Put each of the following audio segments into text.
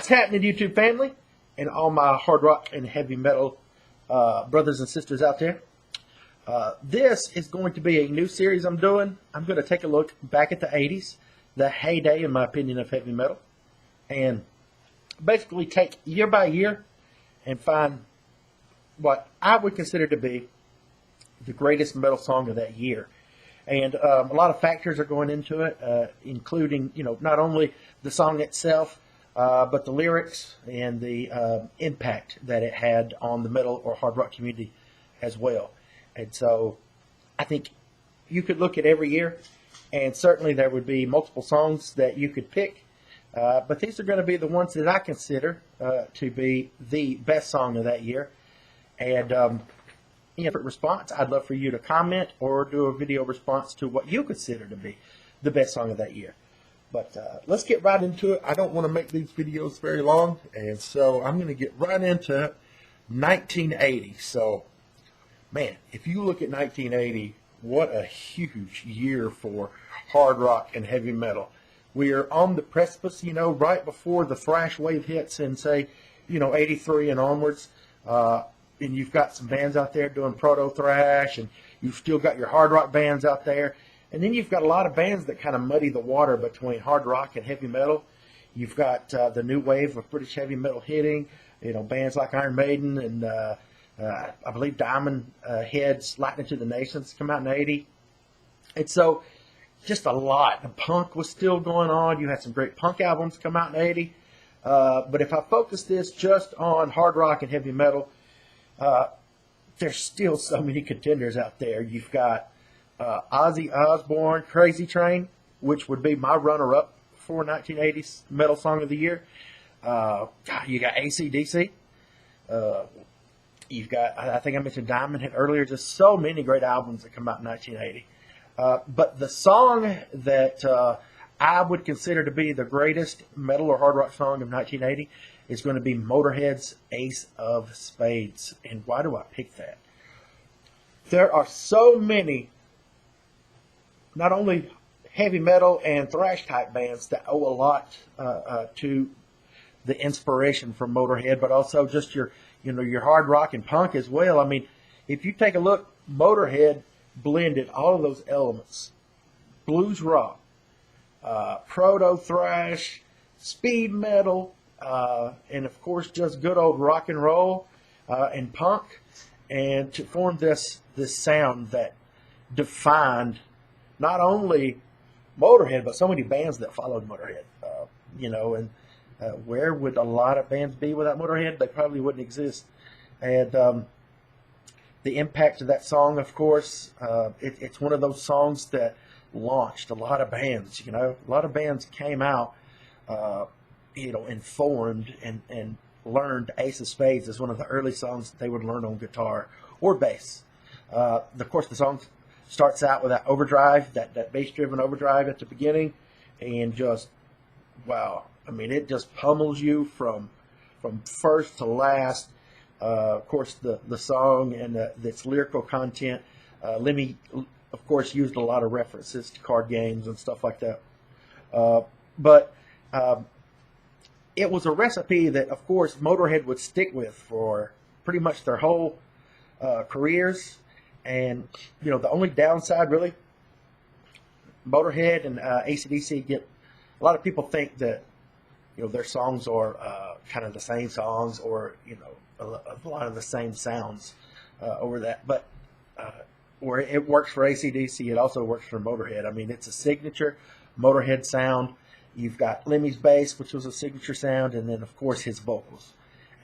What's happening, YouTube family, and all my hard rock and heavy metal brothers and sisters out there? This is going to be a new series I'm doing. I'm going to take a look back at the 80s, the heyday, in my opinion, of heavy metal, and basically take year by year and find what I would consider to be the greatest metal song of that year. And a lot of factors are going into it, including, not only the song itself, but the lyrics and the impact that it had on the metal or hard rock community as well. And so I think you could look at every year, and certainly there would be multiple songs that you could pick. But these are going to be the ones that I consider to be the best song of that year. And response, I'd love for you to comment or do a video response to what you consider to be the best song of that year. But let's get right into it. I don't want to make these videos very long, and so I'm going to get right into 1980. So, man, if you look at 1980, what a huge year for hard rock and heavy metal. We are on the precipice, right before the thrash wave hits in, say, 83 and onwards. And you've got some bands out there doing proto-thrash, and you've still got your hard rock bands out there. And then you've got a lot of bands that kind of muddy the water between hard rock and heavy metal. You've got the new wave of British heavy metal hitting, bands like Iron Maiden and I believe Diamond Head's Lightning to the Nations come out in 80. And so just a lot. And punk was still going on. You had some great punk albums come out in 80. But if I focus this just on hard rock and heavy metal, there's still so many contenders out there. You've got Ozzy Osbourne, Crazy Train, which would be my runner-up for 1980s Metal Song of the Year. You got AC/DC. You've got, I think I mentioned Diamond Head earlier, just so many great albums that come out in 1980. But the song that I would consider to be the greatest metal or hard rock song of 1980 is going to be Motorhead's Ace of Spades. And why do I pick that? There are so many, not only heavy metal and thrash type bands that owe a lot to the inspiration from Motorhead, but also just your hard rock and punk as well. I mean, if you take a look, Motorhead blended all of those elements: blues rock, proto thrash, speed metal, and of course just good old rock and roll and punk, and to form this sound that defined not only Motorhead but so many bands that followed Motorhead. Where would a lot of bands be without Motorhead? They probably wouldn't exist. And the impact of that song, of course, it's one of those songs that launched a lot of bands. A lot of bands came out, informed and learned Ace of Spades as one of the early songs that they would learn on guitar or bass. Of course, the song starts out with that overdrive, that bass-driven overdrive at the beginning, and just, wow. I mean, it just pummels you from first to last. Of course, the song and its lyrical content. Lemmy, of course, used a lot of references to card games and stuff like that. But it was a recipe that, of course, Motorhead would stick with for pretty much their whole careers. And, the only downside, really, Motorhead and AC/DC get, a lot of people think that, their songs are kind of the same songs, or, a lot of the same sounds over that. But where it works for AC/DC, it also works for Motorhead. I mean, it's a signature Motorhead sound. You've got Lemmy's bass, which was a signature sound, and then, of course, his vocals.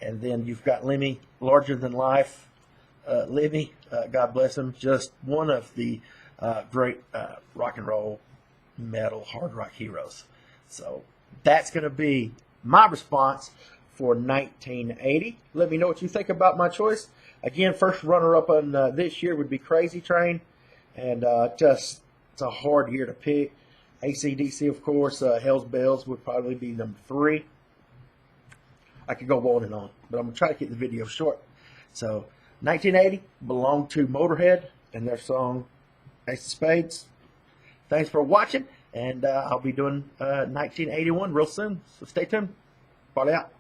And then you've got Lemmy, larger than life. Lemmy, God bless him, just one of the great rock and roll, metal, hard rock heroes. So that's going to be my response for 1980. Let me know what you think about my choice. Again, first runner-up on this year would be Crazy Train, and it's a hard year to pick. AC/DC, of course, Hell's Bells would probably be number 3. I could go on and on, but I'm going to try to keep the video short. So 1980 belonged to Motorhead and their song Ace of Spades. Thanks for watching, and I'll be doing 1981 real soon, so stay tuned. Bye. Parley out.